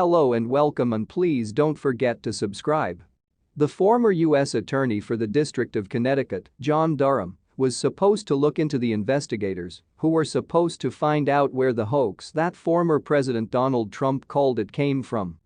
Hello and welcome, and please don't forget to subscribe. The former U.S. Attorney for the District of Connecticut, John Durham, was supposed to look into the investigators who were supposed to find out where the hoax that former President Donald Trump called it came from.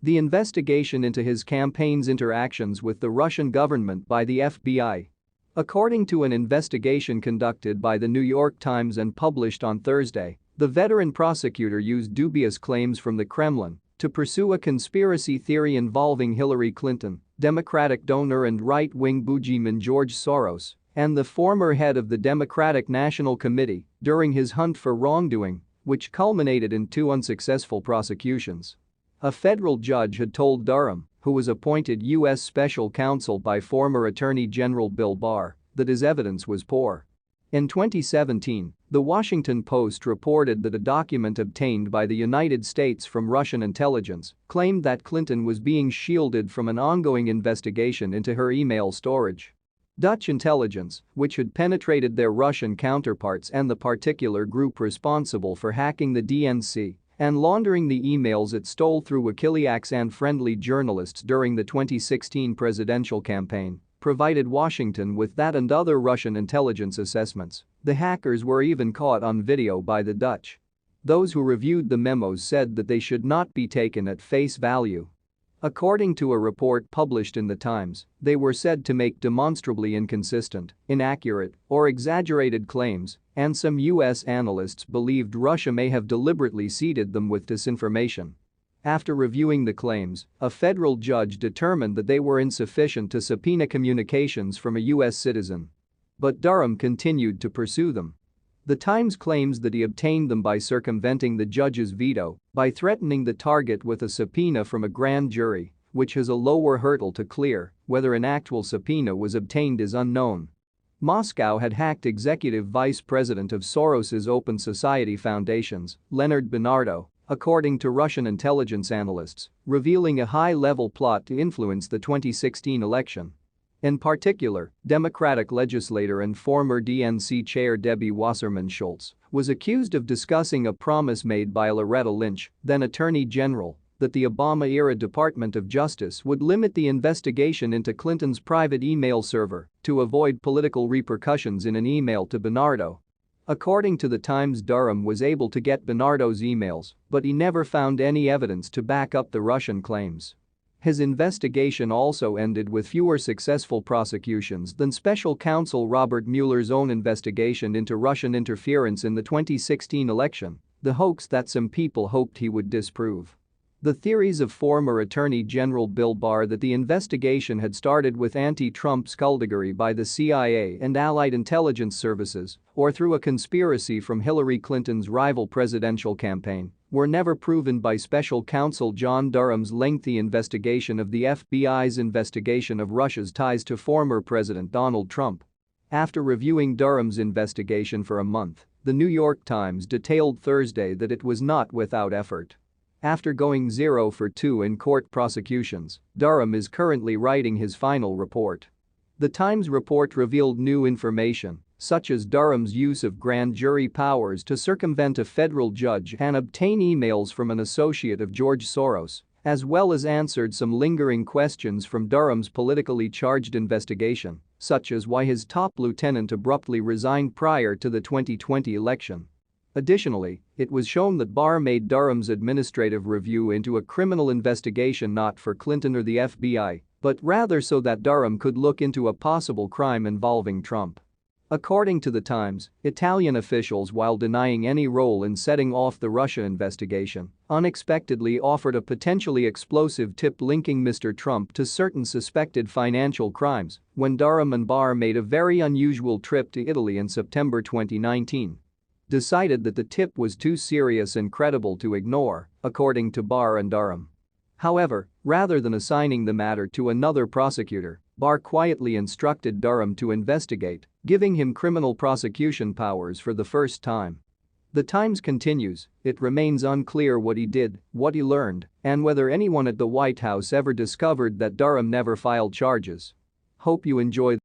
The investigation into his campaign's interactions with the Russian government by the FBI. According to an investigation conducted by the New York Times and published on Thursday, the veteran prosecutor used dubious claims from the Kremlin to pursue a conspiracy theory involving Hillary Clinton, Democratic donor and right-wing boogeyman George Soros, and the former head of the Democratic National Committee during his hunt for wrongdoing, which culminated in 2 unsuccessful prosecutions. A federal judge had told Durham, who was appointed U.S. Special Counsel by former Attorney General Bill Barr, that his evidence was poor. In 2017, The Washington Post reported that a document obtained by the United States from Russian intelligence claimed that Clinton was being shielded from an ongoing investigation into her email storage. Dutch intelligence, which had penetrated their Russian counterparts and the particular group responsible for hacking the DNC and laundering the emails it stole through Wikileaks and friendly journalists during the 2016 presidential campaign, provided Washington with that and other Russian intelligence assessments. The hackers were even caught on video by the Dutch. Those who reviewed the memos said that they should not be taken at face value. According to a report published in the Times, they were said to make demonstrably inconsistent, inaccurate, or exaggerated claims, and some U.S. analysts believed Russia may have deliberately seeded them with disinformation. After reviewing the claims, a federal judge determined that they were insufficient to subpoena communications from a U.S. citizen. But Durham continued to pursue them. The Times claims that he obtained them by circumventing the judge's veto, by threatening the target with a subpoena from a grand jury, which has a lower hurdle to clear. Whether an actual subpoena was obtained is unknown. Moscow had hacked executive vice president of Soros's Open Society Foundations, Leonard Bernardo, according to Russian intelligence analysts, revealing a high-level plot to influence the 2016 election. In particular, Democratic legislator and former DNC chair Debbie Wasserman Schultz was accused of discussing a promise made by Loretta Lynch, then Attorney General, that the Obama-era Department of Justice would limit the investigation into Clinton's private email server to avoid political repercussions in an email to Bernardo. According to the Times, Durham was able to get Bernardo's emails, but he never found any evidence to back up the Russian claims. His investigation also ended with fewer successful prosecutions than special counsel Robert Mueller's own investigation into Russian interference in the 2016 election, the hoax that some people hoped he would disprove. The theories of former Attorney General Bill Barr that the investigation had started with anti-Trump skullduggery by the CIA and allied intelligence services, or through a conspiracy from Hillary Clinton's rival presidential campaign, were never proven by special counsel John Durham's lengthy investigation of the FBI's investigation of Russia's ties to former President Donald Trump. After reviewing Durham's investigation for a month, the New York Times detailed Thursday that it was not without effort. After going 0 for 2 in court prosecutions, Durham is currently writing his final report. The Times report revealed new information, such as Durham's use of grand jury powers to circumvent a federal judge and obtain emails from an associate of George Soros, as well as answered some lingering questions from Durham's politically charged investigation, such as why his top lieutenant abruptly resigned prior to the 2020 election. Additionally, it was shown that Barr made Durham's administrative review into a criminal investigation not for Clinton or the FBI, but rather so that Durham could look into a possible crime involving Trump. According to the Times, Italian officials, while denying any role in setting off the Russia investigation, unexpectedly offered a potentially explosive tip linking Mr. Trump to certain suspected financial crimes when Durham and Barr made a very unusual trip to Italy in September 2019. Decided that the tip was too serious and credible to ignore, according to Barr and Durham. However, rather than assigning the matter to another prosecutor, Barr quietly instructed Durham to investigate, giving him criminal prosecution powers for the first time. The Times continues, it remains unclear what he did, what he learned, and whether anyone at the White House ever discovered that Durham never filed charges. Hope you enjoy.